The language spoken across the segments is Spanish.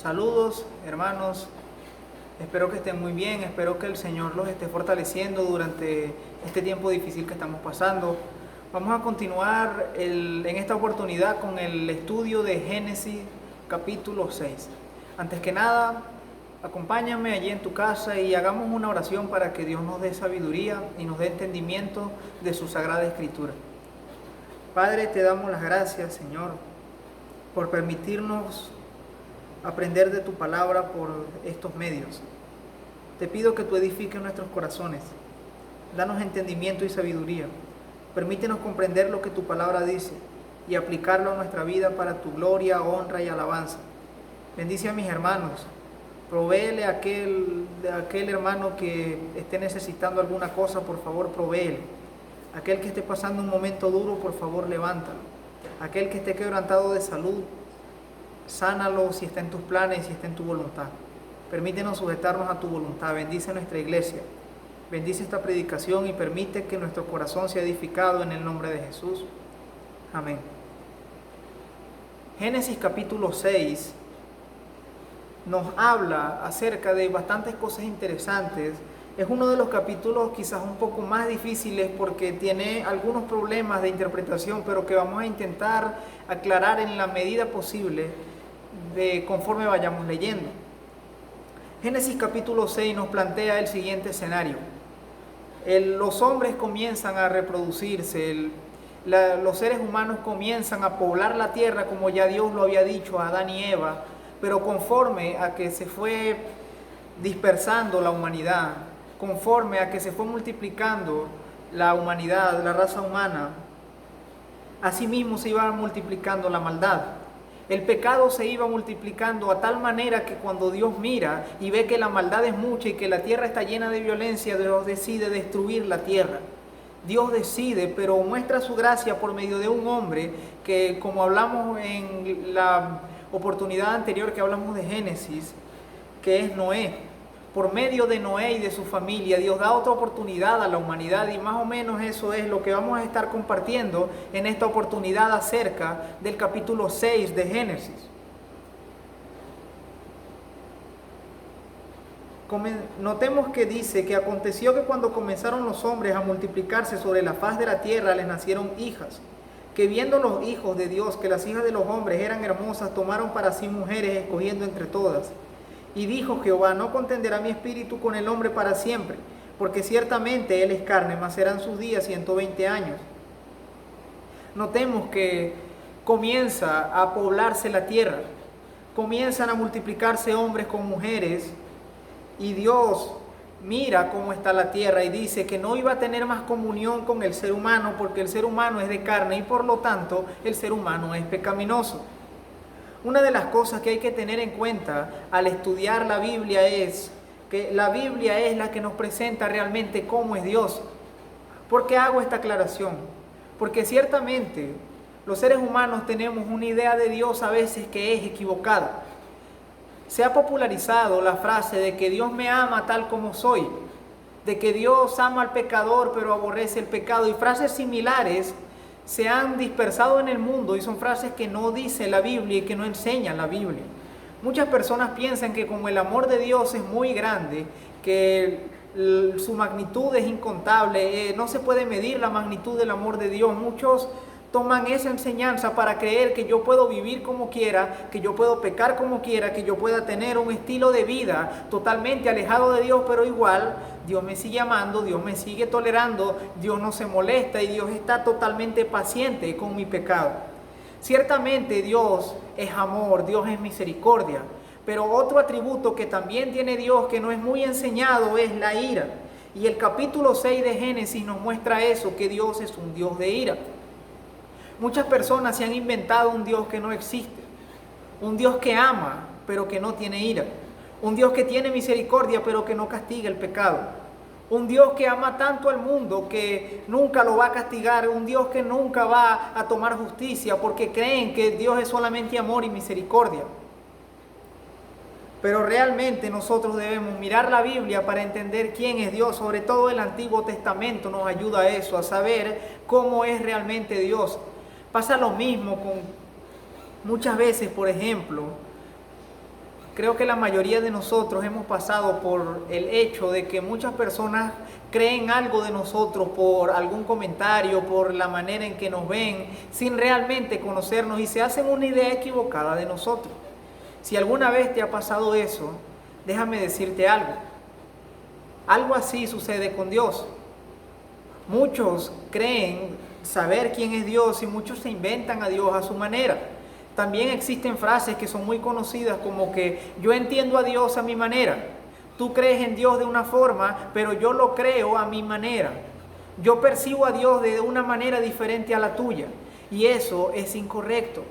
Saludos, hermanos. Espero que estén muy bien, espero que el Señor los esté fortaleciendo durante este tiempo difícil que estamos pasando. Vamos a continuar en esta oportunidad con el estudio de Génesis capítulo 6. Antes que nada, acompáñame allí en tu casa y hagamos una oración para que Dios nos dé sabiduría y nos dé entendimiento de su Sagrada Escritura. Padre, te damos las gracias, Señor, por permitirnos aprender de tu palabra por estos medios. Te pido que tú edifiques nuestros corazones, danos entendimiento y sabiduría, permítenos comprender lo que tu palabra dice y aplicarlo a nuestra vida para tu gloria, honra y alabanza. Bendice a mis hermanos, provéele a aquel hermano que esté necesitando alguna cosa, por favor provéele. Aquel que esté pasando un momento duro, por favor levántalo. Aquel que esté quebrantado de salud, sánalo si está en tus planes, si está en tu voluntad. Permítenos sujetarnos a tu voluntad. Bendice nuestra iglesia. Bendice esta predicación y permite que nuestro corazón sea edificado en el nombre de Jesús. Amén. Génesis capítulo 6 nos habla acerca de bastantes cosas interesantes. Es uno de los capítulos quizás un poco más difíciles porque tiene algunos problemas de interpretación, pero que vamos a intentar aclarar en la medida posible conforme vayamos leyendo. Génesis capítulo 6 nos plantea el siguiente escenario. Los hombres comienzan a reproducirse, los seres humanos comienzan a poblar la tierra como ya Dios lo había dicho a Adán y Eva, pero conforme a que se fue dispersando la humanidad, conforme a que se fue multiplicando la humanidad, la raza humana, asimismo se iba multiplicando la maldad. El pecado se iba multiplicando a tal manera que cuando Dios mira y ve que la maldad es mucha y que la tierra está llena de violencia, Dios decide destruir la tierra. Dios decide, pero muestra su gracia por medio de un hombre que, como hablamos en la oportunidad anterior que hablamos de Génesis, que es Noé. Por medio de Noé y de su familia, Dios da otra oportunidad a la humanidad y más o menos eso es lo que vamos a estar compartiendo en esta oportunidad acerca del capítulo 6 de Génesis. Notemos que dice que aconteció que cuando comenzaron los hombres a multiplicarse sobre la faz de la tierra, les nacieron hijas, que viendo los hijos de Dios que las hijas de los hombres eran hermosas, tomaron para sí mujeres, escogiendo entre todas. Y dijo Jehová: no contenderá mi espíritu con el hombre para siempre, porque ciertamente él es carne, mas serán sus días 120 años. Notemos que comienza a poblarse la tierra, comienzan a multiplicarse hombres con mujeres, y Dios mira cómo está la tierra y dice que no iba a tener más comunión con el ser humano, porque el ser humano es de carne y por lo tanto el ser humano es pecaminoso. Una de las cosas que hay que tener en cuenta al estudiar la Biblia es que la Biblia es la que nos presenta realmente cómo es Dios. ¿Por qué hago esta aclaración? Porque ciertamente los seres humanos tenemos una idea de Dios a veces que es equivocada. Se ha popularizado la frase de que Dios me ama tal como soy, de que Dios ama al pecador pero aborrece el pecado, y frases similares se han dispersado en el mundo y son frases que no dice la Biblia y que no enseña la Biblia. Muchas personas piensan que como el amor de Dios es muy grande, que su magnitud es incontable, no se puede medir la magnitud del amor de Dios. Muchos toman esa enseñanza para creer que yo puedo vivir como quiera, que yo puedo pecar como quiera, que yo pueda tener un estilo de vida totalmente alejado de Dios, pero igual Dios me sigue amando, Dios me sigue tolerando, Dios no se molesta y Dios está totalmente paciente con mi pecado. Ciertamente Dios es amor, Dios es misericordia, pero otro atributo que también tiene Dios que no es muy enseñado es la ira. Y el capítulo 6 de Génesis nos muestra eso, que Dios es un Dios de ira. Muchas personas se han inventado un Dios que no existe, un Dios que ama pero que no tiene ira, un Dios que tiene misericordia pero que no castiga el pecado, un Dios que ama tanto al mundo que nunca lo va a castigar, un Dios que nunca va a tomar justicia porque creen que Dios es solamente amor y misericordia. Pero realmente nosotros debemos mirar la Biblia para entender quién es Dios. Sobre todo el Antiguo Testamento nos ayuda a eso, a saber cómo es realmente Dios. Pasa lo mismo con muchas veces, por ejemplo, creo que la mayoría de nosotros hemos pasado por el hecho de que muchas personas creen algo de nosotros por algún comentario, por la manera en que nos ven, sin realmente conocernos, y se hacen una idea equivocada de nosotros. Si alguna vez te ha pasado eso, déjame decirte algo. Algo así sucede con Dios. Muchos creen saber quién es Dios y muchos se inventan a Dios a su manera. También existen frases que son muy conocidas como que yo entiendo a Dios a mi manera. Tú crees en Dios de una forma, pero yo lo creo a mi manera. Yo percibo a Dios de una manera diferente a la tuya. Y eso es incorrecto.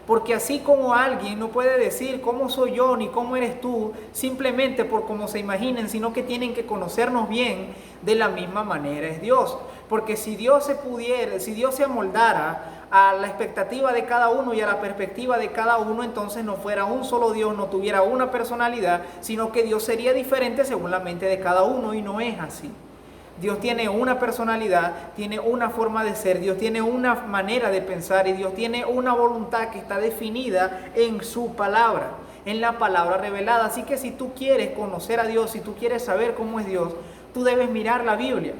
Porque así como alguien no puede decir cómo soy yo ni cómo eres tú, simplemente por cómo se imaginen, sino que tienen que conocernos bien, de la misma manera es Dios. Porque si Dios se amoldara a la expectativa de cada uno y a la perspectiva de cada uno, entonces no fuera un solo Dios, no tuviera una personalidad, sino que Dios sería diferente según la mente de cada uno, y no es así. Dios tiene una personalidad, tiene una forma de ser, Dios tiene una manera de pensar y Dios tiene una voluntad que está definida en su palabra, en la palabra revelada. Así que si tú quieres conocer a Dios, si tú quieres saber cómo es Dios, tú debes mirar la Biblia.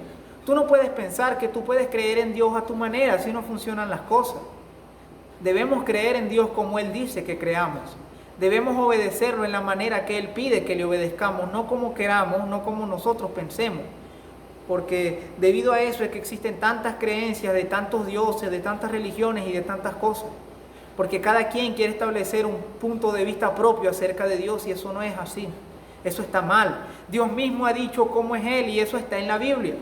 Tú no puedes pensar que tú puedes creer en Dios a tu manera, así no funcionan las cosas. Debemos creer en Dios como Él dice que creamos. Debemos obedecerlo en la manera que Él pide que le obedezcamos, no como queramos, no como nosotros pensemos. Porque debido a eso es que existen tantas creencias de tantos dioses, de tantas religiones y de tantas cosas. Porque cada quien quiere establecer un punto de vista propio acerca de Dios y eso no es así. Eso está mal. Dios mismo ha dicho cómo es Él y eso está en la Biblia.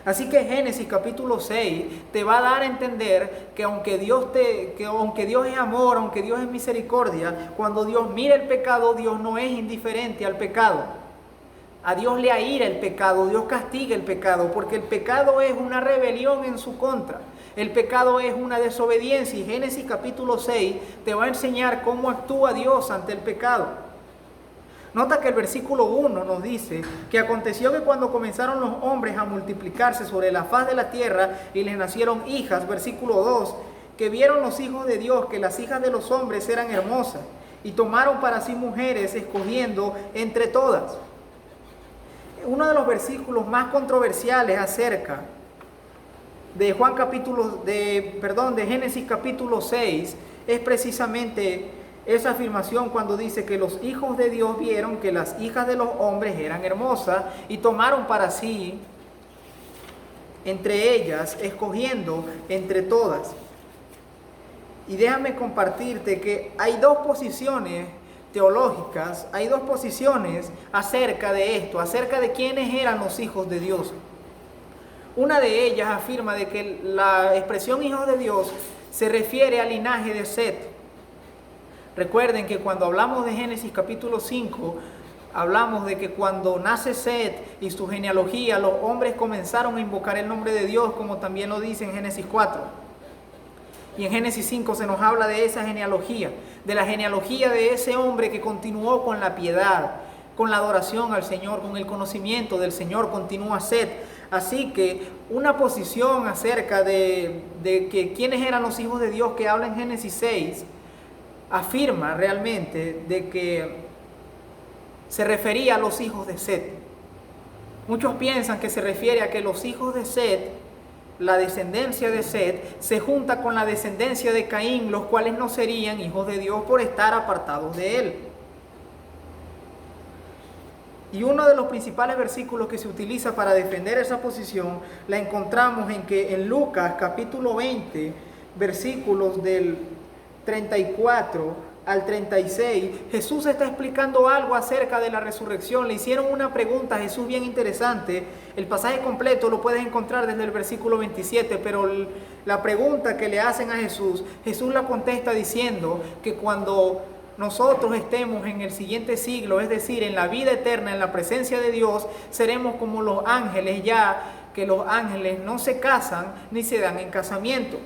Así que Génesis capítulo 6 te va a dar a entender que aunque Dios es amor, aunque Dios es misericordia, cuando Dios mira el pecado, Dios no es indiferente al pecado. A Dios le aira el pecado, Dios castiga el pecado, porque el pecado es una rebelión en su contra. El pecado es una desobediencia y Génesis capítulo 6 te va a enseñar cómo actúa Dios ante el pecado. Nota que el versículo 1 nos dice que aconteció que cuando comenzaron los hombres a multiplicarse sobre la faz de la tierra y les nacieron hijas, versículo 2, que vieron los hijos de Dios que las hijas de los hombres eran hermosas y tomaron para sí mujeres escogiendo entre todas. Uno de los versículos más controversiales acerca de Génesis capítulo 6 es precisamente esa afirmación cuando dice que los hijos de Dios vieron que las hijas de los hombres eran hermosas y tomaron para sí entre ellas, escogiendo entre todas. Y déjame compartirte que hay dos posiciones teológicas, hay dos posiciones acerca de esto, acerca de quiénes eran los hijos de Dios. Una de ellas afirma de que la expresión hijos de Dios se refiere al linaje de Set. Recuerden que cuando hablamos de Génesis capítulo 5, hablamos de que cuando nace Set y su genealogía, los hombres comenzaron a invocar el nombre de Dios, como también lo dice en Génesis 4. Y en Génesis 5 se nos habla de esa genealogía, de la genealogía de ese hombre que continuó con la piedad, con la adoración al Señor, con el conocimiento del Señor, continúa Set. Así que una posición acerca de que quiénes eran los hijos de Dios que habla en Génesis 6, afirma realmente de que se refería a los hijos de Set. Muchos piensan que se refiere a que los hijos de Set, la descendencia de Set, se junta con la descendencia de Caín, los cuales no serían hijos de Dios por estar apartados de él. Y uno de los principales versículos que se utiliza para defender esa posición la encontramos en Lucas capítulo 20, versículos del 34 al 36, Jesús está explicando algo acerca de la resurrección. Le hicieron una pregunta a Jesús bien interesante. El pasaje completo lo puedes encontrar desde el versículo 27, pero la pregunta que le hacen a Jesús, Jesús la contesta diciendo que cuando nosotros estemos en el siguiente siglo, es decir, en la vida eterna, en la presencia de Dios, seremos como los ángeles, ya que los ángeles no se casan ni se dan en casamiento.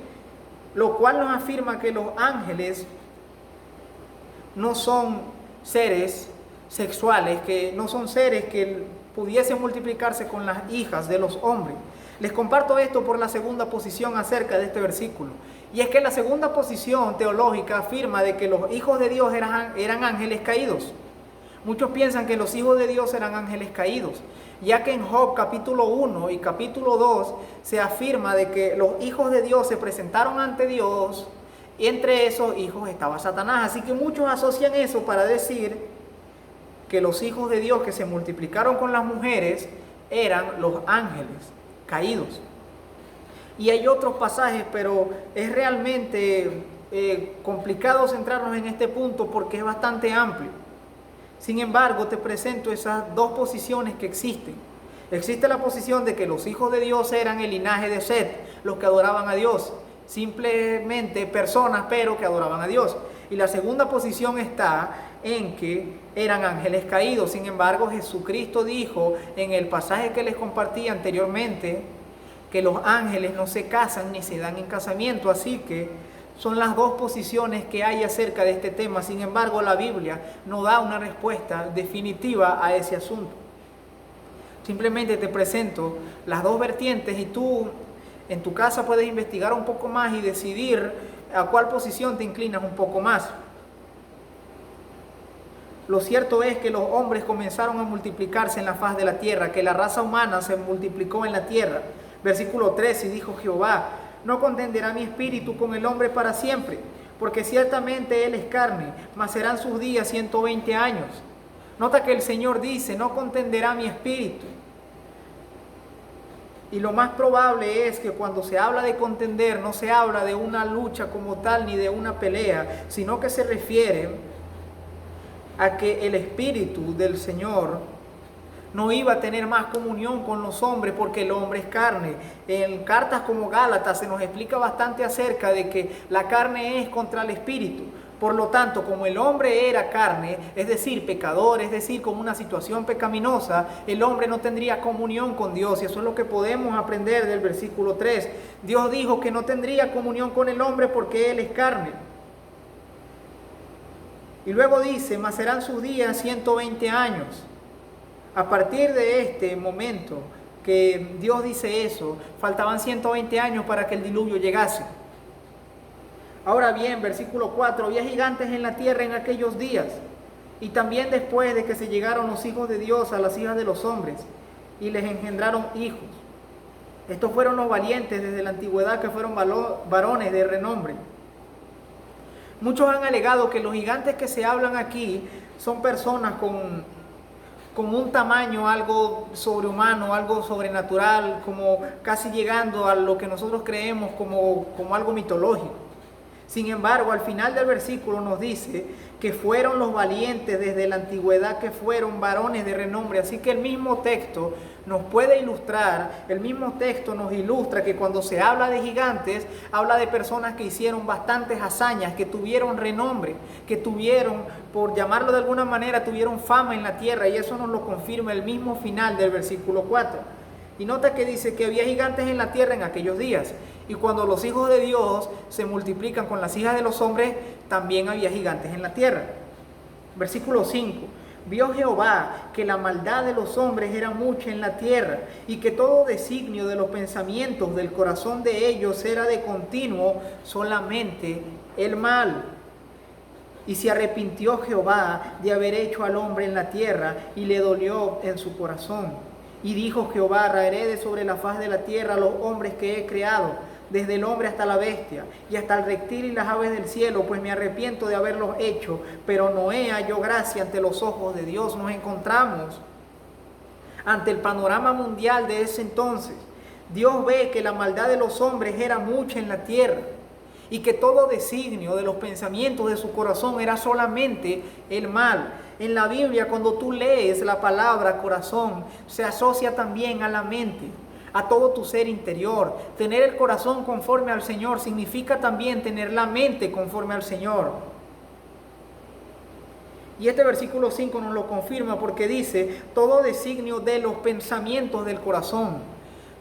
Lo cual nos afirma que los ángeles no son seres sexuales, que no son seres que pudiesen multiplicarse con las hijas de los hombres. Les comparto esto por la segunda posición acerca de este versículo. Y es que la segunda posición teológica afirma de que los hijos de Dios eran ángeles caídos. Muchos piensan que los hijos de Dios eran ángeles caídos, ya que en Job capítulo 1 y capítulo 2 se afirma de que los hijos de Dios se presentaron ante Dios y entre esos hijos estaba Satanás. Así que muchos asocian eso para decir que los hijos de Dios que se multiplicaron con las mujeres eran los ángeles caídos. Y hay otros pasajes, pero es realmente complicado centrarnos en este punto porque es bastante amplio. Sin embargo, te presento esas dos posiciones que existen. Existe la posición de que los hijos de Dios eran el linaje de Set, los que adoraban a Dios, simplemente personas, pero que adoraban a Dios. Y la segunda posición está en que eran ángeles caídos. Sin embargo, Jesucristo dijo en el pasaje que les compartí anteriormente que los ángeles no se casan ni se dan en casamiento. Así que son las dos posiciones que hay acerca de este tema. Sin embargo, la Biblia no da una respuesta definitiva a ese asunto. Simplemente te presento las dos vertientes y tú en tu casa puedes investigar un poco más y decidir a cuál posición te inclinas un poco más. Lo cierto es que los hombres comenzaron a multiplicarse en la faz de la tierra, que la raza humana se multiplicó en la tierra. Versículo 13, y dijo Jehová: no contenderá mi espíritu con el hombre para siempre, porque ciertamente él es carne, mas serán sus días 120 años. Nota que el Señor dice: no contenderá mi espíritu. Y lo más probable es que cuando se habla de contender, no se habla de una lucha como tal ni de una pelea, sino que se refiere a que el Espíritu del Señor no iba a tener más comunión con los hombres porque el hombre es carne. En cartas como Gálatas se nos explica bastante acerca de que la carne es contra el Espíritu. Por lo tanto, como el hombre era carne, es decir, pecador, es decir, como una situación pecaminosa, el hombre no tendría comunión con Dios. Y eso es lo que podemos aprender del versículo 3. Dios dijo que no tendría comunión con el hombre porque él es carne. Y luego dice: mas serán sus días 120 años. A partir de este momento que Dios dice eso, faltaban 120 años para que el diluvio llegase. Ahora bien, versículo 4, había gigantes en la tierra en aquellos días, y también después de que se llegaron los hijos de Dios a las hijas de los hombres, y les engendraron hijos. Estos fueron los valientes desde la antigüedad, que fueron varones de renombre. Muchos han alegado que los gigantes que se hablan aquí son personas con un tamaño algo sobrehumano, algo sobrenatural, como casi llegando a lo que nosotros creemos como algo mitológico. Sin embargo, al final del versículo nos dice que fueron los valientes desde la antigüedad, que fueron varones de renombre. Así que el mismo texto nos puede ilustrar, el mismo texto nos ilustra que cuando se habla de gigantes, habla de personas que hicieron bastantes hazañas, que tuvieron renombre, que tuvieron, por llamarlo de alguna manera, tuvieron fama en la tierra. Y eso nos lo confirma el mismo final del versículo 4. Y nota que dice que había gigantes en la tierra en aquellos días. Y cuando los hijos de Dios se multiplican con las hijas de los hombres, también había gigantes en la tierra. Versículo 5. Vio Jehová que la maldad de los hombres era mucha en la tierra, y que todo designio de los pensamientos del corazón de ellos era de continuo solamente el mal. Y se arrepintió Jehová de haber hecho al hombre en la tierra, y le dolió en su corazón. Y dijo Jehová: raeré de sobre la faz de la tierra a los hombres que he creado, desde el hombre hasta la bestia, y hasta el reptil y las aves del cielo, pues me arrepiento de haberlos hecho. Pero Noé halló gracia ante los ojos de Dios. Nos encontramos ante el panorama mundial de ese entonces. Dios ve que la maldad de los hombres era mucha en la tierra, y que todo designio de los pensamientos de su corazón era solamente el mal. En la Biblia, cuando tú lees la palabra corazón, se asocia también a la mente, a todo tu ser interior. Tener el corazón conforme al Señor significa también tener la mente conforme al Señor. Y este versículo 5 nos lo confirma, porque dice: todo designio de los pensamientos del corazón.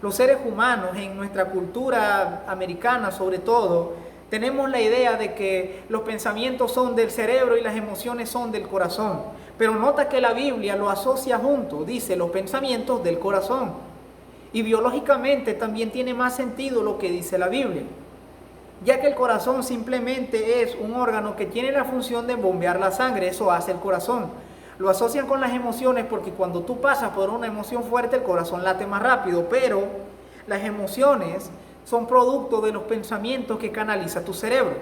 Los seres humanos, en nuestra cultura americana sobre todo, tenemos la idea de que los pensamientos son del cerebro y las emociones son del corazón. Pero nota que la Biblia lo asocia junto, dice los pensamientos del corazón. Y biológicamente también tiene más sentido lo que dice la Biblia. ya que el corazón simplemente es un órgano que tiene la función de bombear la sangre. Eso hace el corazón. Lo asocian con las emociones porque cuando tú pasas por una emoción fuerte, el corazón late más rápido, pero las emociones son producto de los pensamientos que canaliza tu cerebro.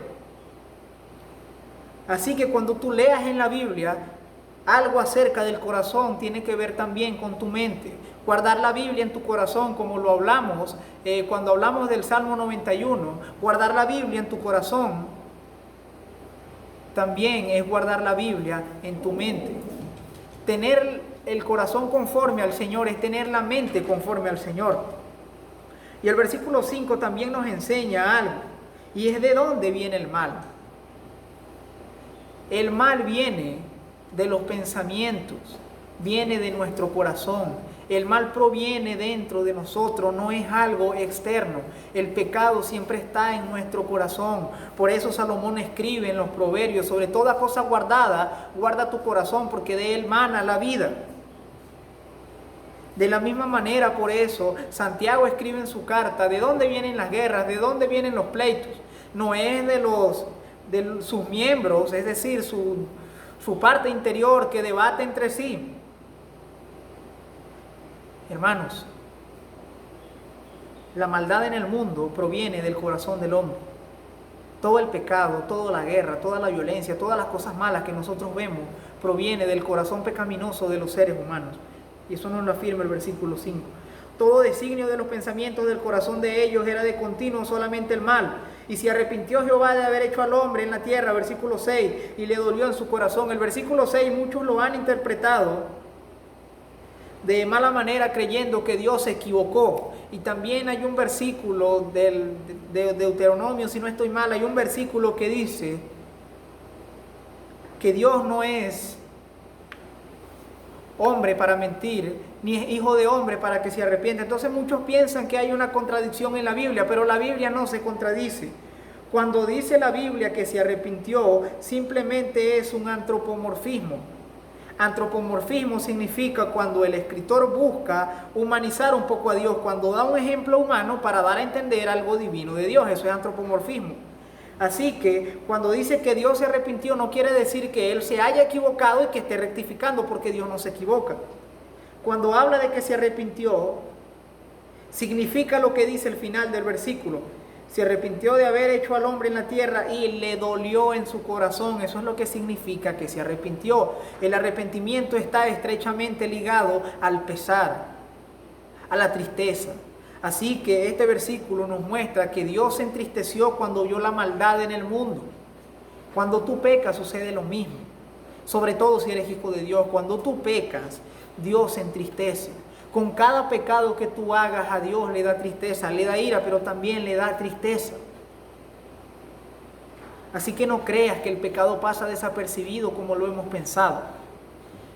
Así que cuando tú leas en la Biblia algo acerca del corazón, tiene que ver también con tu mente. Guardar la Biblia en tu corazón, como lo hablamos cuando hablamos del Salmo 91, guardar la Biblia en tu corazón también es guardar la Biblia en tu mente. Tener el corazón conforme al Señor es tener la mente conforme al Señor. Y el versículo 5 también nos enseña algo, y es de dónde viene el mal. El mal viene de los pensamientos, viene de nuestro corazón. El mal proviene dentro de nosotros, no es algo externo. El pecado siempre está en nuestro corazón. Por eso Salomón escribe en los Proverbios: sobre toda cosa guardada, guarda tu corazón, porque de él mana la vida. De la misma manera, por eso, Santiago escribe en su carta: ¿de dónde vienen las guerras? ¿De dónde vienen los pleitos? No es de sus miembros, es decir, su parte interior que debate entre sí. Hermanos, la maldad en el mundo proviene del corazón del hombre. Todo el pecado, toda la guerra, toda la violencia, todas las cosas malas que nosotros vemos proviene del corazón pecaminoso de los seres humanos. Y eso nos lo afirma el versículo 5. Todo designio de los pensamientos del corazón de ellos era de continuo solamente el mal. Y se arrepintió Jehová de haber hecho al hombre en la tierra, versículo 6, y le dolió en su corazón. El versículo 6 muchos lo han interpretado de mala manera, creyendo que Dios se equivocó. Y también hay un versículo de Deuteronomio, si no estoy mal, hay un versículo que dice que Dios no es hombre para mentir, ni es hijo de hombre para que se arrepienta. Entonces muchos piensan que hay una contradicción en la Biblia, pero la Biblia no se contradice. Cuando dice la Biblia que se arrepintió, simplemente es un antropomorfismo. Antropomorfismo significa cuando el escritor busca humanizar un poco a Dios, cuando da un ejemplo humano para dar a entender algo divino de Dios. Eso es antropomorfismo. Así que cuando dice que Dios se arrepintió, no quiere decir que Él se haya equivocado y que esté rectificando, porque Dios no se equivoca. Cuando habla de que se arrepintió, significa lo que dice el final del versículo: se arrepintió de haber hecho al hombre en la tierra y le dolió en su corazón. Eso es lo que significa que se arrepintió. El arrepentimiento está estrechamente ligado al pesar, a la tristeza. Así que este versículo nos muestra que Dios se entristeció cuando vio la maldad en el mundo. Cuando tú pecas sucede lo mismo. Sobre todo si eres hijo de Dios. Cuando tú pecas, Dios se entristece. Con cada pecado que tú hagas, a Dios le da tristeza, le da ira, pero también le da tristeza. Así que no creas que el pecado pasa desapercibido como lo hemos pensado.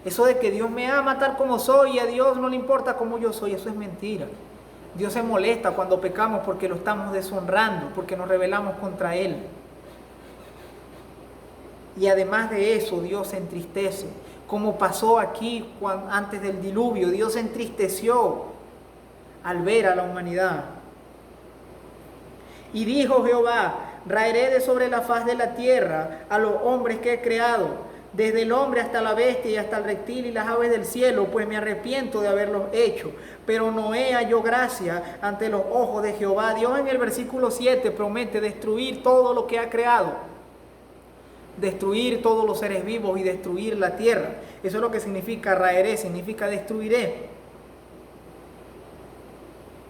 Eso de que Dios me ama tal como soy y a Dios no le importa cómo yo soy, eso es mentira. Dios se molesta cuando pecamos porque lo estamos deshonrando, porque nos rebelamos contra Él. Y además de eso, Dios se entristece. Como pasó aquí antes del diluvio, Dios se entristeció al ver a la humanidad. Y dijo Jehová: raeré de sobre la faz de la tierra a los hombres que he creado, desde el hombre hasta la bestia y hasta el reptil y las aves del cielo, pues me arrepiento de haberlos hecho. Pero Noé halló gracia ante los ojos de Jehová. Dios en el versículo 7 promete destruir todo lo que ha creado. Destruir todos los seres vivos y destruir la tierra. Eso es lo que significa raeré, significa destruiré.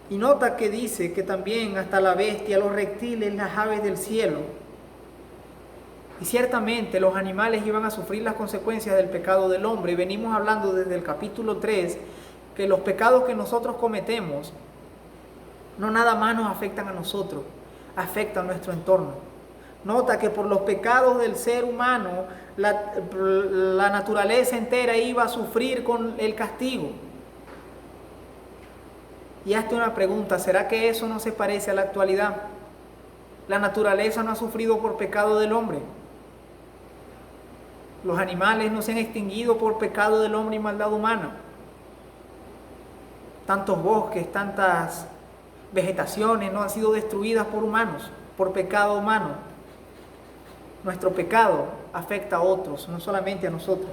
Y nota que dice que también hasta la bestia, los reptiles, las aves del cielo. Y ciertamente los animales iban a sufrir las consecuencias del pecado del hombre. Y venimos hablando desde el capítulo 3 que los pecados que nosotros cometemos no nada más nos afectan a nosotros, afectan a nuestro entorno. Nota que por los pecados del ser humano, la naturaleza entera iba a sufrir con el castigo. Y hazte una pregunta: ¿será que eso no se parece a la actualidad? La naturaleza no ha sufrido por pecado del hombre. Los animales no se han extinguido por pecado del hombre y maldad humana. Tantos bosques, tantas vegetaciones no han sido destruidas por humanos. por pecado humano. Nuestro pecado afecta a otros, no solamente a nosotros.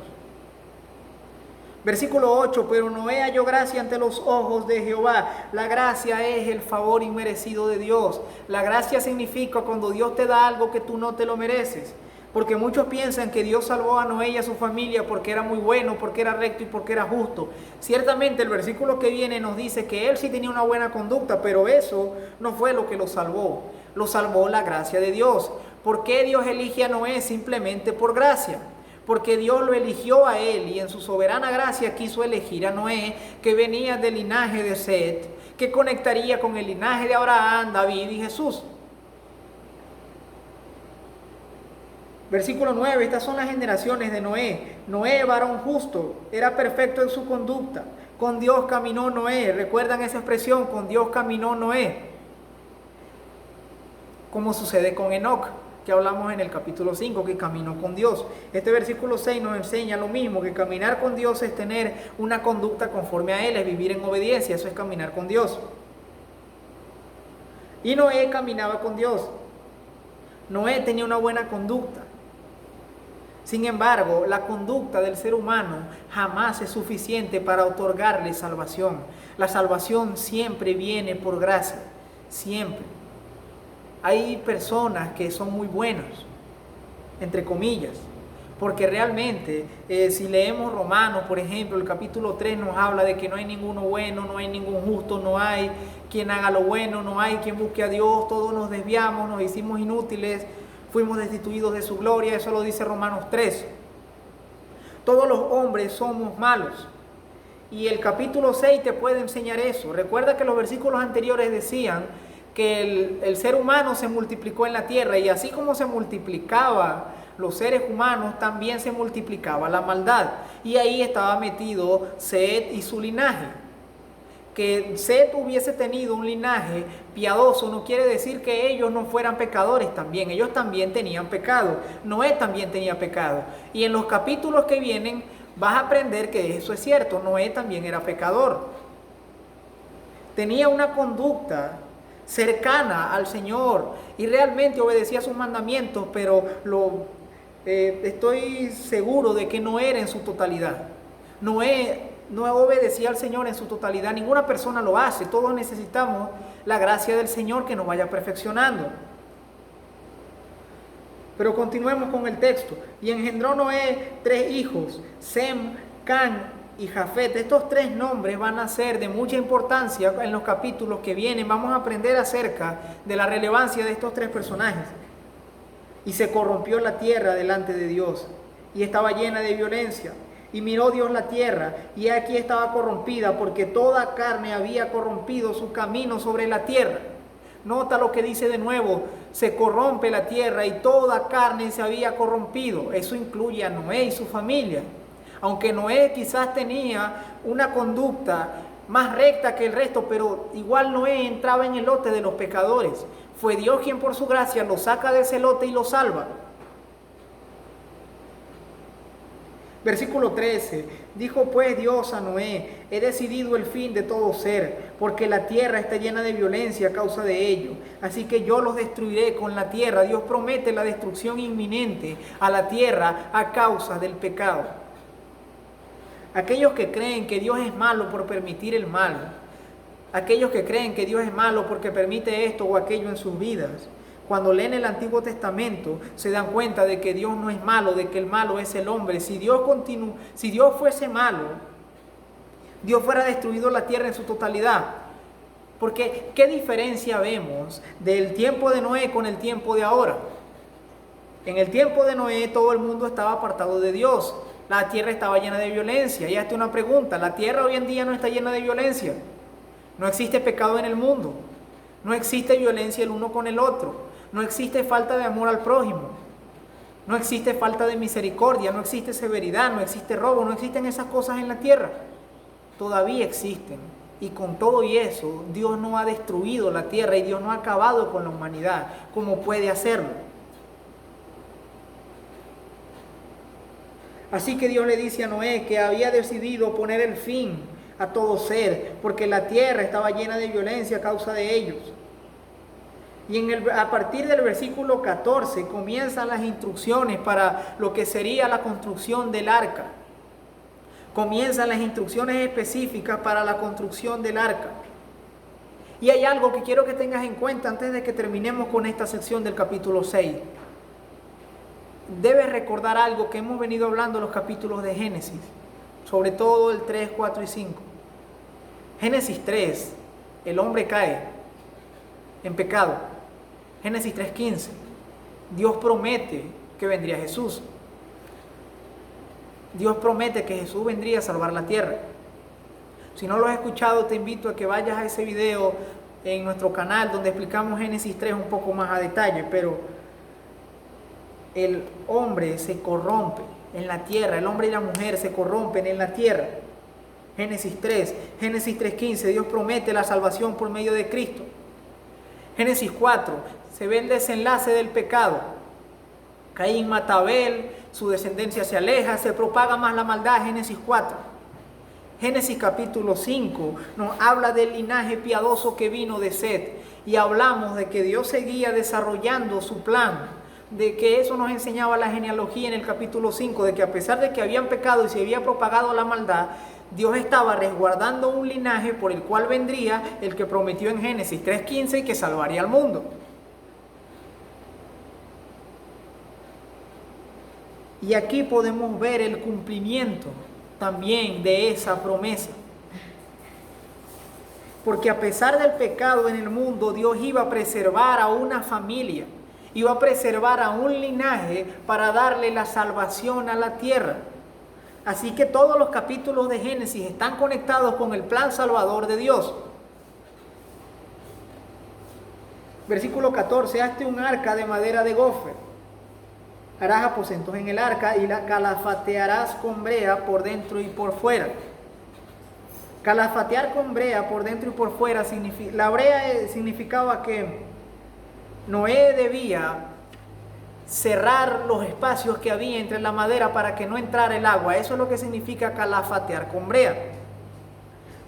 Versículo 8, pero Noé halló gracia ante los ojos de Jehová. La gracia es el favor inmerecido de Dios. La gracia significa cuando Dios te da algo que tú no te lo mereces. Porque muchos piensan que Dios salvó a Noé y a su familia porque era muy bueno, porque era recto y porque era justo. Ciertamente el versículo que viene nos dice que él sí tenía una buena conducta, pero eso no fue lo que lo salvó. Lo salvó la gracia de Dios. ¿Por qué Dios elige a Noé? Simplemente por gracia. Porque Dios lo eligió a él y en su soberana gracia quiso elegir a Noé, que venía del linaje de Set, que conectaría con el linaje de Abraham, David y Jesús. Versículo 9, estas son las generaciones de Noé. Noé, varón justo, era perfecto en su conducta. Con Dios caminó Noé. ¿Recuerdan esa expresión? Con Dios caminó Noé. Como sucede con Enoc, que hablamos en el capítulo 5, que caminó con Dios. Este versículo 6 nos enseña lo mismo, que caminar con Dios es tener una conducta conforme a Él, es vivir en obediencia, eso es caminar con Dios. Y Noé caminaba con Dios. Noé tenía una buena conducta. Sin embargo, la conducta del ser humano jamás es suficiente para otorgarle salvación. La salvación siempre viene por gracia, siempre. Hay personas que son muy buenas, entre comillas, porque realmente si leemos Romanos, por ejemplo, el capítulo 3 nos habla de que no hay ninguno bueno, no hay ningún justo, no hay quien haga lo bueno, no hay quien busque a Dios, todos nos desviamos, nos hicimos inútiles, fuimos destituidos de su gloria, eso lo dice Romanos 3. Todos los hombres somos malos. Y el capítulo 6 te puede enseñar eso. Recuerda que los versículos anteriores decían que el ser humano se multiplicó en la tierra y así como se multiplicaba los seres humanos, también se multiplicaba la maldad. Y ahí estaba metido Set y su linaje. Que Set hubiese tenido un linaje piadoso no quiere decir que ellos no fueran pecadores también. Ellos también tenían pecado. Noé también tenía pecado. Y en los capítulos que vienen vas a aprender que eso es cierto. Noé también era pecador. Tenía una conducta cercana al Señor y realmente obedecía sus mandamientos, pero estoy seguro de que no era en su totalidad. Noé no obedecía al Señor en su totalidad, ninguna persona lo hace, todos necesitamos la gracia del Señor que nos vaya perfeccionando. Pero continuemos con el texto. Y engendró Noé 3 hijos, Sem, Can y Jafet. Estos 3 nombres van a ser de mucha importancia en los capítulos que vienen. Vamos a aprender acerca de la relevancia de estos 3 personajes. Y se corrompió la tierra delante de Dios, y estaba llena de violencia. Y miró Dios la tierra, y aquí estaba corrompida, porque toda carne había corrompido su camino sobre la tierra. Nota lo que dice de nuevo, se corrompe la tierra y toda carne se había corrompido. Eso incluye a Noé y su familia. Aunque Noé quizás tenía una conducta más recta que el resto, pero igual Noé entraba en el lote de los pecadores. Fue Dios quien por su gracia lo saca de ese lote y lo salva. Versículo 13, dijo pues Dios a Noé, he decidido el fin de todo ser, porque la tierra está llena de violencia a causa de ello, así que yo los destruiré con la tierra. Dios promete la destrucción inminente a la tierra a causa del pecado. Aquellos que creen que Dios es malo por permitir el mal, aquellos que creen que Dios es malo porque permite esto o aquello en sus vidas, cuando leen el Antiguo Testamento se dan cuenta de que Dios no es malo, de que el malo es el hombre. Si Dios fuese malo, Dios fuera destruido la tierra en su totalidad. Porque ¿qué diferencia vemos del tiempo de Noé con el tiempo de ahora? En el tiempo de Noé todo el mundo estaba apartado de Dios. La tierra estaba llena de violencia. Y hazte una pregunta, ¿la tierra hoy en día no está llena de violencia? No existe pecado en el mundo. No existe violencia el uno con el otro. No existe falta de amor al prójimo. No existe falta de misericordia. No existe severidad. No existe robo. No existen esas cosas en la tierra. Todavía existen. Y con todo y eso, Dios no ha destruido la tierra y Dios no ha acabado con la humanidad como puede hacerlo. Así que Dios le dice a Noé que había decidido poner el fin a todo ser, porque la tierra estaba llena de violencia a causa de ellos. Y a partir del versículo 14 comienzan las instrucciones para lo que sería la construcción del arca. Comienzan las instrucciones específicas para la construcción del arca. Y hay algo que quiero que tengas en cuenta antes de que terminemos con esta sección del capítulo 6. Debes recordar algo que hemos venido hablando en los capítulos de Génesis, sobre todo el 3, 4 y 5. Génesis 3, el hombre cae en pecado. Génesis 3:15, Dios promete que vendría Jesús. Dios promete que Jesús vendría a salvar la tierra. Si no lo has escuchado, te invito a que vayas a ese video en nuestro canal donde explicamos Génesis 3 un poco más a detalle, pero el hombre se corrompe en la tierra, el hombre y la mujer se corrompen en la tierra. Génesis 3, Génesis 3:15, Dios promete la salvación por medio de Cristo. Génesis 4, se ve el desenlace del pecado. Caín mata a Abel, su descendencia se aleja, se propaga más la maldad. Génesis 4. Génesis capítulo 5 nos habla del linaje piadoso que vino de Set. Y hablamos de que Dios seguía desarrollando su plan. De que eso nos enseñaba la genealogía en el capítulo 5. De que a pesar de que habían pecado y se había propagado la maldad, Dios estaba resguardando un linaje por el cual vendría el que prometió en Génesis 3:15 y que salvaría al mundo. Y aquí podemos ver el cumplimiento también de esa promesa. Porque a pesar del pecado en el mundo, Dios iba a preservar a una familia, iba a preservar a un linaje para darle la salvación a la tierra. Así que todos los capítulos de Génesis están conectados con el plan salvador de Dios. Versículo 14, hazte un arca de madera de gofer. Harás aposentos en el arca y la calafatearás con brea por dentro y por fuera. Calafatear con brea por dentro y por fuera, la brea significaba que Noé debía cerrar los espacios que había entre la madera para que no entrara el agua. Eso es lo que significa calafatear con brea.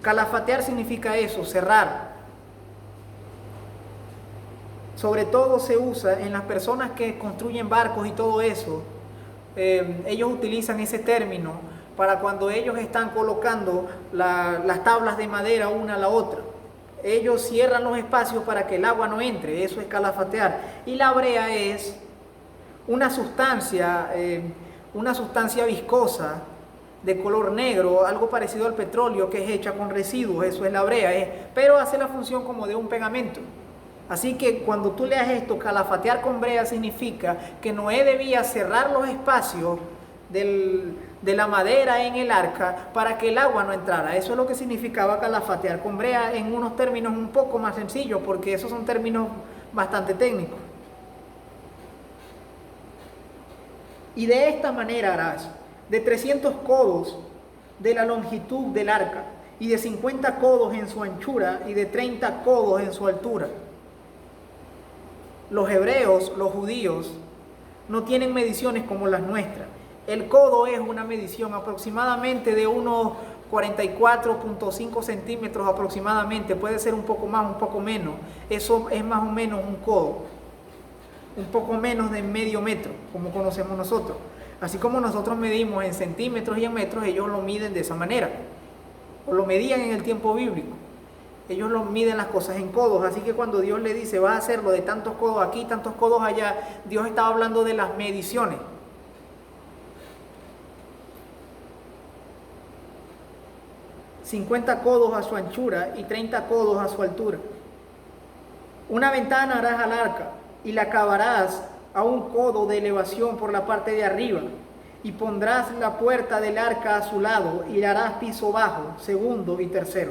Calafatear significa eso, cerrar. Sobre todo se usa en las personas que construyen barcos y todo eso. Ellos utilizan ese término para cuando ellos están colocando las tablas de madera una a la otra. Ellos cierran los espacios para que el agua no entre. Eso es calafatear. Y la brea es una sustancia viscosa de color negro, algo parecido al petróleo, que es hecha con residuos. Eso es la brea, pero hace la función como de un pegamento. Así que cuando tú leas esto, calafatear con brea significa que Noé debía cerrar los espacios de la madera en el arca para que el agua no entrara. Eso es lo que significaba calafatear con brea en unos términos un poco más sencillos, porque esos son términos bastante técnicos. Y de esta manera harás de 300 codos de la longitud del arca, y de 50 codos en su anchura, y de 30 codos en su altura. Los hebreos, los judíos, no tienen mediciones como las nuestras. El codo es una medición aproximadamente de unos 44.5 centímetros aproximadamente. Puede ser un poco más, un poco menos. Eso es más o menos un codo. Un poco menos de medio metro, como conocemos nosotros. Así como nosotros medimos en centímetros y en metros, ellos lo miden de esa manera. O lo medían en el tiempo bíblico. Ellos lo miden las cosas en codos. Así que cuando Dios le dice, vas a hacerlo de tantos codos aquí, tantos codos allá, Dios estaba hablando de las mediciones. ...50 codos a su anchura y 30 codos a su altura. Una ventana harás al arca y la acabarás a un codo de elevación por la parte de arriba, y pondrás la puerta del arca a su lado y le harás piso bajo, segundo y tercero.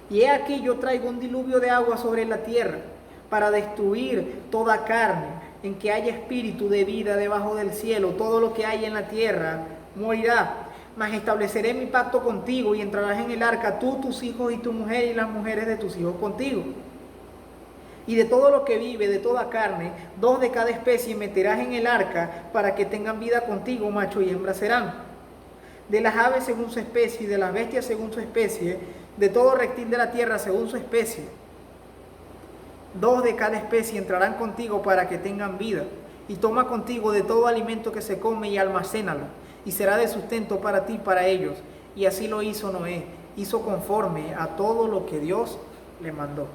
Y he aquí yo traigo un diluvio de agua sobre la tierra para destruir toda carne en que haya espíritu de vida debajo del cielo. Todo lo que hay en la tierra morirá. Mas estableceré mi pacto contigo y entrarás en el arca tú, tus hijos y tu mujer y las mujeres de tus hijos contigo. Y de todo lo que vive, de toda carne, 2 de cada especie meterás en el arca para que tengan vida contigo, macho y hembra serán. De las aves según su especie, y de las bestias según su especie, de todo reptil de la tierra según su especie. 2 de cada especie entrarán contigo para que tengan vida. Y toma contigo de todo alimento que se come y almacénalo, y será de sustento para ti y para ellos. Y así lo hizo Noé, hizo conforme a todo lo que Dios le mandó.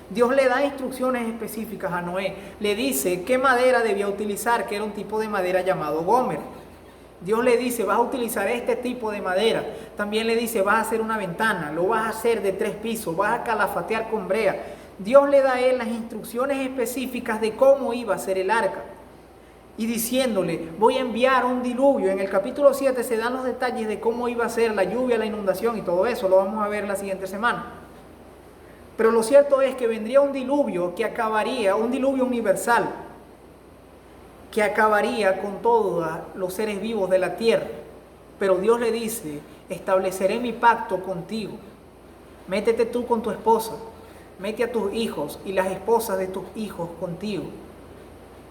Dios le da instrucciones específicas a Noé. Le dice qué madera debía utilizar, que era un tipo de madera llamado gómer. Dios le dice, vas a utilizar este tipo de madera. También le dice, vas a hacer una ventana, lo vas a hacer de 3 pisos, vas a calafatear con brea. Dios le da a él las instrucciones específicas de cómo iba a ser el arca. Y diciéndole, voy a enviar un diluvio. En el capítulo 7 se dan los detalles de cómo iba a ser la lluvia, la inundación y todo eso. Lo vamos a ver la siguiente semana. Pero lo cierto es que vendría un diluvio que acabaría, un diluvio universal, que acabaría con todos los seres vivos de la tierra. Pero Dios le dice, estableceré mi pacto contigo. Métete tú con tu esposa, mete a tus hijos y las esposas de tus hijos contigo.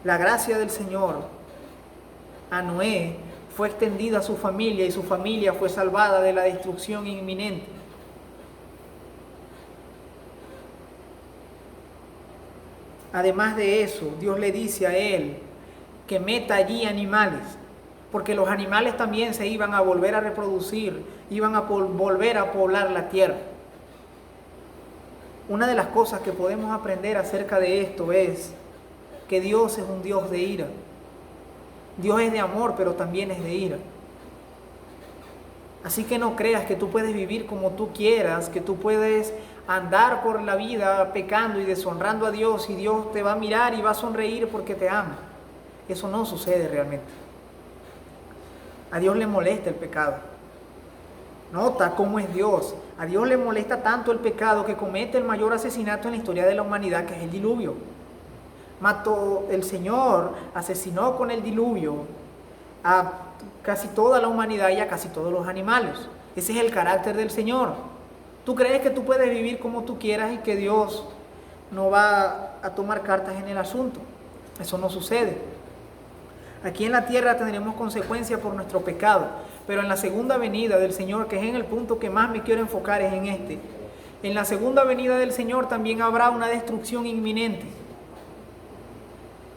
La gracia del Señor a Noé fue extendida a su familia y su familia fue salvada de la destrucción inminente. Además de eso, Dios le dice a él que meta allí animales, porque los animales también se iban a volver a reproducir, iban a volver a poblar la tierra. Una de las cosas que podemos aprender acerca de esto es que Dios es un Dios de ira. Dios es de amor, pero también es de ira. Así que no creas que tú puedes vivir como tú quieras, que tú puedes andar por la vida pecando y deshonrando a Dios y Dios te va a mirar y va a sonreír porque te ama. Eso no sucede realmente. A Dios le molesta el pecado. Nota cómo es Dios. A Dios le molesta tanto el pecado que comete el mayor asesinato en la historia de la humanidad, que es el diluvio. El Señor asesinó con el diluvio a casi toda la humanidad y a casi todos los animales. Ese es el carácter del Señor. ¿Tú crees que tú puedes vivir como tú quieras y que Dios no va a tomar cartas en el asunto? Eso no sucede. Aquí en la tierra tendremos consecuencias por nuestro pecado, pero en la segunda venida del Señor, que es en el punto que más me quiero enfocar, es en este. En la segunda venida del Señor también habrá una destrucción inminente.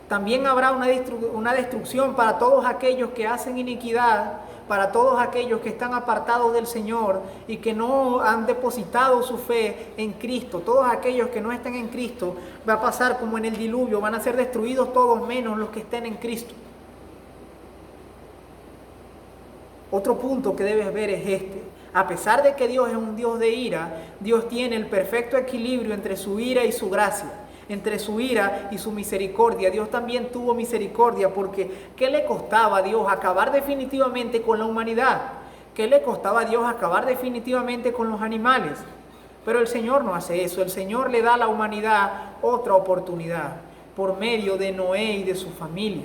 También habrá una destrucción para todos aquellos que hacen iniquidad, para todos aquellos que están apartados del Señor y que no han depositado su fe en Cristo. Todos aquellos que no estén en Cristo, va a pasar como en el diluvio, van a ser destruidos todos menos los que estén en Cristo. Otro punto que debes ver es este. A pesar de que Dios es un Dios de ira, Dios tiene el perfecto equilibrio entre su ira y su gracia. Entre su ira y su misericordia. Dios también tuvo misericordia, porque ¿qué le costaba a Dios acabar definitivamente con la humanidad? ¿Qué le costaba a Dios acabar definitivamente con los animales? Pero el Señor no hace eso. El Señor le da a la humanidad otra oportunidad por medio de Noé y de su familia.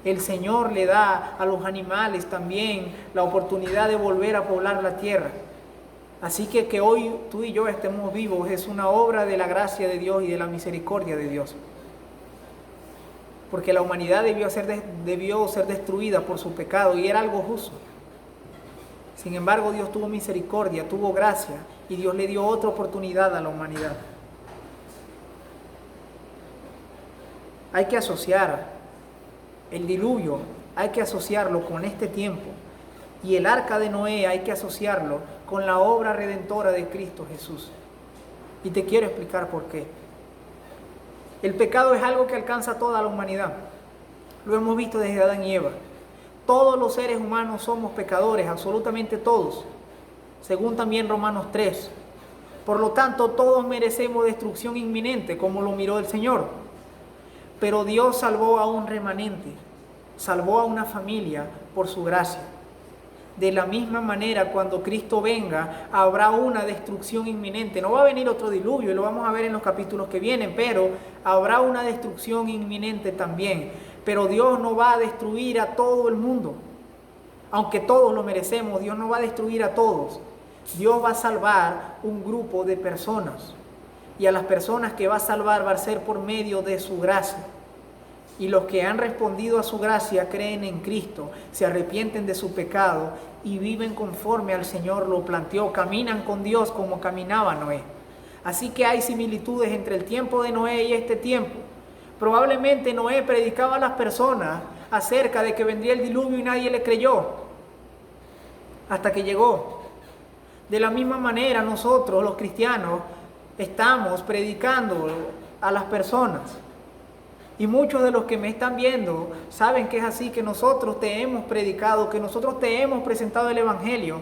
El Señor le da a los animales también la oportunidad de volver a poblar la tierra. Así que hoy tú y yo estemos vivos es una obra de la gracia de Dios y de la misericordia de Dios. Porque la humanidad debió ser destruida por su pecado y era algo justo. Sin embargo, Dios tuvo misericordia, tuvo gracia y Dios le dio otra oportunidad a la humanidad. Hay que asociar el diluvio, hay que asociarlo con este tiempo. Y el arca de Noé hay que asociarlo con la obra redentora de Cristo Jesús. Y te quiero explicar por qué. El pecado es algo que alcanza a toda la humanidad. Lo hemos visto desde Adán y Eva. Todos los seres humanos somos pecadores, absolutamente todos. Según también Romanos 3. Por lo tanto, todos merecemos destrucción inminente, como lo miró el Señor. Pero Dios salvó a un remanente, salvó a una familia por su gracia. De la misma manera, cuando Cristo venga, habrá una destrucción inminente. No va a venir otro diluvio, y lo vamos a ver en los capítulos que vienen, pero habrá una destrucción inminente también. Pero Dios no va a destruir a todo el mundo. Aunque todos lo merecemos, Dios no va a destruir a todos. Dios va a salvar un grupo de personas. Y a las personas que va a salvar va a ser por medio de su gracia. Y los que han respondido a su gracia creen en Cristo, se arrepienten de su pecado y viven conforme al Señor lo planteó. Caminan con Dios como caminaba Noé. Así que hay similitudes entre el tiempo de Noé y este tiempo. Probablemente Noé predicaba a las personas acerca de que vendría el diluvio y nadie le creyó hasta que llegó. De la misma manera nosotros los cristianos estamos predicando a las personas. Y muchos de los que me están viendo saben que es así, que nosotros te hemos predicado, que nosotros te hemos presentado el Evangelio,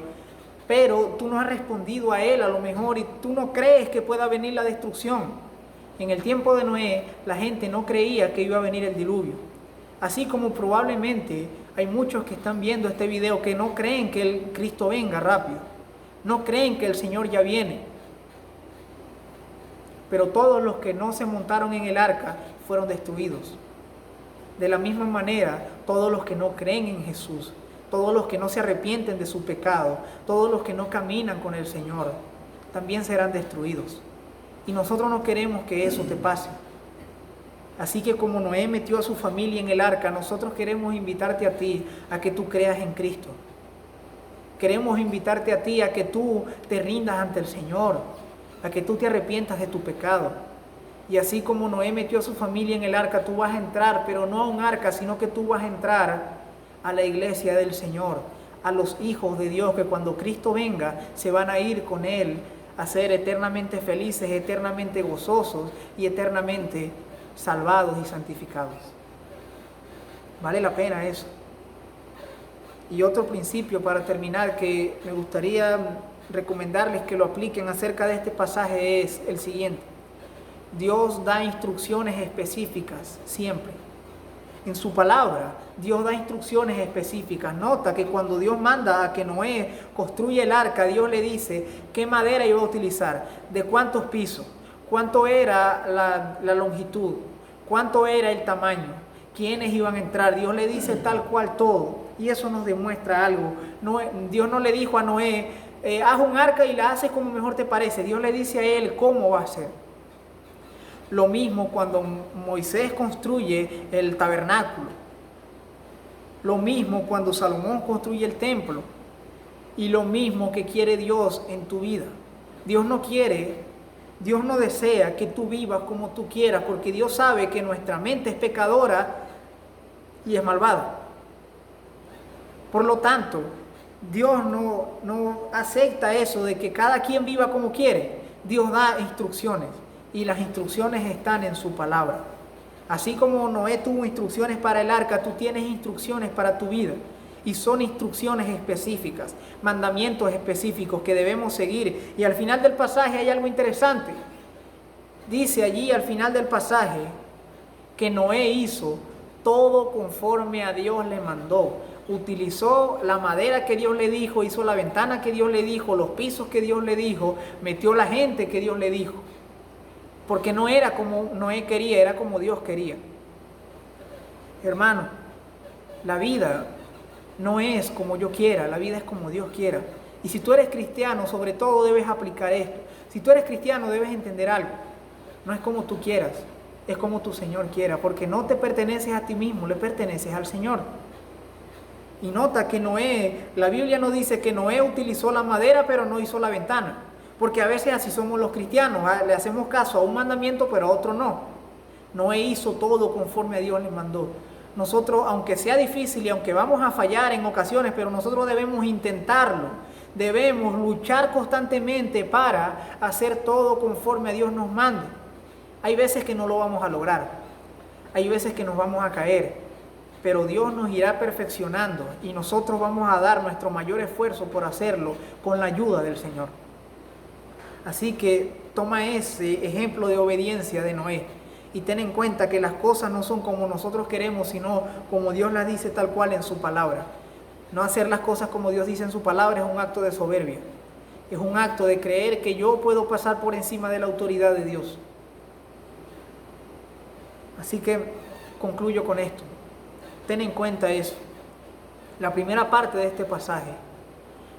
pero tú no has respondido a él a lo mejor y tú no crees que pueda venir la destrucción. En el tiempo de Noé la gente no creía que iba a venir el diluvio. Así como probablemente hay muchos que están viendo este video que no creen que el Cristo venga rápido, no creen que el Señor ya viene. Pero todos los que no se montaron en el arca fueron destruidos. De la misma manera, todos los que no creen en Jesús, todos los que no se arrepienten de su pecado, todos los que no caminan con el Señor, también serán destruidos. Y nosotros no queremos que eso te pase. Así que como Noé metió a su familia en el arca, nosotros queremos invitarte a ti a que tú creas en Cristo. Queremos invitarte a ti a que tú te rindas ante el Señor, a que tú te arrepientas de tu pecado. Y así como Noé metió a su familia en el arca, tú vas a entrar, pero no a un arca, sino que tú vas a entrar a la iglesia del Señor, a los hijos de Dios que cuando Cristo venga se van a ir con Él a ser eternamente felices, eternamente gozosos y eternamente salvados y santificados. Vale la pena eso. Y otro principio para terminar que me gustaría recomendarles que lo apliquen acerca de este pasaje es el siguiente. Dios da instrucciones específicas siempre. En su palabra, Dios da instrucciones específicas. Nota que cuando Dios manda a que Noé construya el arca, Dios le dice qué madera iba a utilizar, de cuántos pisos, cuánto era la longitud, cuánto era el tamaño, quiénes iban a entrar. Dios le dice tal cual todo. Y eso nos demuestra algo. Dios no le dijo a Noé, haz un arca y la haces como mejor te parece. Dios le dice a él cómo va a ser. Lo mismo cuando Moisés construye el tabernáculo. Lo mismo cuando Salomón construye el templo. Y lo mismo que quiere Dios en tu vida. Dios no desea que tú vivas como tú quieras, porque Dios sabe que nuestra mente es pecadora y es malvada. Por lo tanto, Dios no acepta eso de que cada quien viva como quiere. Dios da instrucciones. Y las instrucciones están en su palabra. Así como Noé tuvo instrucciones para el arca, tú tienes instrucciones para tu vida. Y son instrucciones específicas, mandamientos específicos que debemos seguir. Y al final del pasaje hay algo interesante. Dice allí al final del pasaje que Noé hizo todo conforme a Dios le mandó. Utilizó la madera que Dios le dijo, hizo la ventana que Dios le dijo, los pisos que Dios le dijo, metió la gente que Dios le dijo. Porque no era como Noé quería, era como Dios quería. Hermano, la vida no es como yo quiera, la vida es como Dios quiera. Y si tú eres cristiano, sobre todo debes aplicar esto. Si tú eres cristiano, debes entender algo. No es como tú quieras, es como tu Señor quiera. Porque no te perteneces a ti mismo, le perteneces al Señor. Y nota que Noé, la Biblia no dice que Noé utilizó la madera, pero no hizo la ventana. Porque a veces así somos los cristianos, le hacemos caso a un mandamiento, pero a otro no. Noé hizo todo conforme a Dios le mandó. Nosotros, aunque sea difícil y aunque vamos a fallar en ocasiones, pero nosotros debemos intentarlo. Debemos luchar constantemente para hacer todo conforme a Dios nos manda. Hay veces que no lo vamos a lograr. Hay veces que nos vamos a caer. Pero Dios nos irá perfeccionando y nosotros vamos a dar nuestro mayor esfuerzo por hacerlo con la ayuda del Señor. Así que toma ese ejemplo de obediencia de Noé y ten en cuenta que las cosas no son como nosotros queremos, sino como Dios las dice tal cual en su palabra. No hacer las cosas como Dios dice en su palabra es un acto de soberbia. Es un acto de creer que yo puedo pasar por encima de la autoridad de Dios. Así que concluyo con esto. Ten en cuenta eso. La primera parte de este pasaje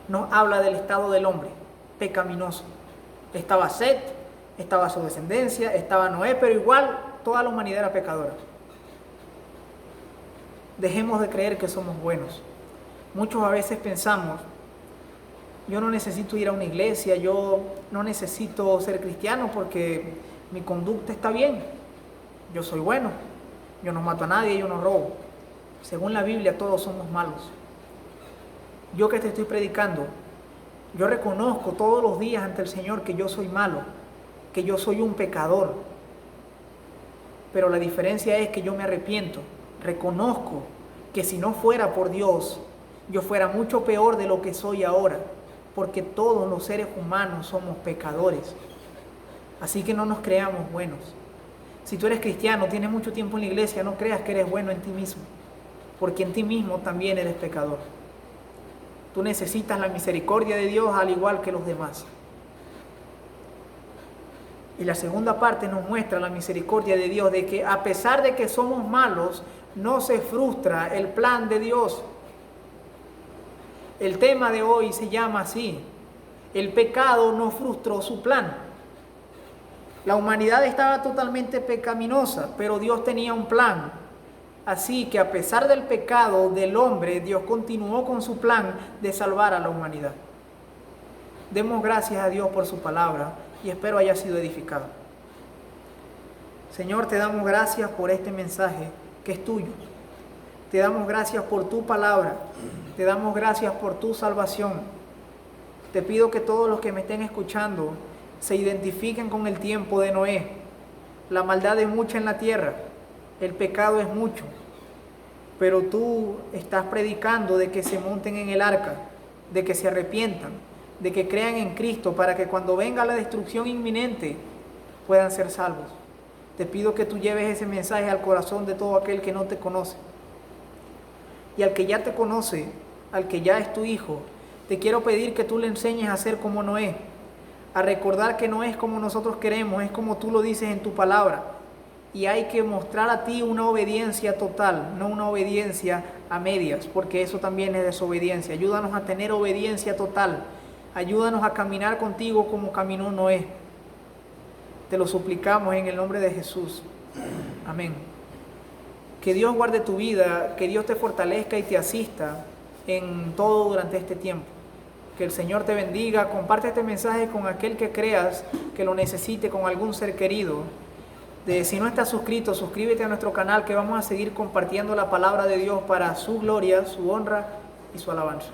nos habla del estado del hombre pecaminoso. Estaba Set, estaba su descendencia, estaba Noé, pero igual toda la humanidad era pecadora. Dejemos de creer que somos buenos. Muchos a veces pensamos, yo no necesito ir a una iglesia, yo no necesito ser cristiano porque mi conducta está bien, yo soy bueno, yo no mato a nadie, yo no robo. Según la Biblia todos somos malos. Yo que te estoy predicando, yo reconozco todos los días ante el Señor que yo soy malo, que yo soy un pecador. Pero la diferencia es que yo me arrepiento, reconozco que si no fuera por Dios, yo fuera mucho peor de lo que soy ahora, porque todos los seres humanos somos pecadores. Así que no nos creamos buenos. Si tú eres cristiano, tienes mucho tiempo en la iglesia, no creas que eres bueno en ti mismo, porque en ti mismo también eres pecador. Tú necesitas la misericordia de Dios al igual que los demás. Y la segunda parte nos muestra la misericordia de Dios, de que a pesar de que somos malos, no se frustra el plan de Dios. El tema de hoy se llama así: el pecado no frustró su plan. La humanidad estaba totalmente pecaminosa, pero Dios tenía un plan. Así que a pesar del pecado del hombre, Dios continuó con su plan de salvar a la humanidad. Demos gracias a Dios por su palabra y espero haya sido edificado. Señor, te damos gracias por este mensaje que es tuyo. Te damos gracias por tu palabra. Te damos gracias por tu salvación. Te pido que todos los que me estén escuchando se identifiquen con el tiempo de Noé. La maldad es mucha en la tierra, el pecado es mucho, pero tú estás predicando de que se monten en el arca, de que se arrepientan, de que crean en Cristo para que cuando venga la destrucción inminente puedan ser salvos. Te pido que tú lleves ese mensaje al corazón de todo aquel que no te conoce. Y al que ya te conoce, al que ya es tu hijo, te quiero pedir que tú le enseñes a ser como Noé, a recordar que no es como nosotros queremos, es como tú lo dices en tu palabra. Y hay que mostrar a ti una obediencia total, no una obediencia a medias, porque eso también es desobediencia. Ayúdanos a tener obediencia total. Ayúdanos a caminar contigo como caminó Noé. Te lo suplicamos en el nombre de Jesús. Amén. Que Dios guarde tu vida, que Dios te fortalezca y te asista en todo durante este tiempo. Que el Señor te bendiga. Comparte este mensaje con aquel que creas que lo necesite, con algún ser querido. Si no estás suscrito, suscríbete a nuestro canal, que vamos a seguir compartiendo la palabra de Dios para su gloria, su honra y su alabanza.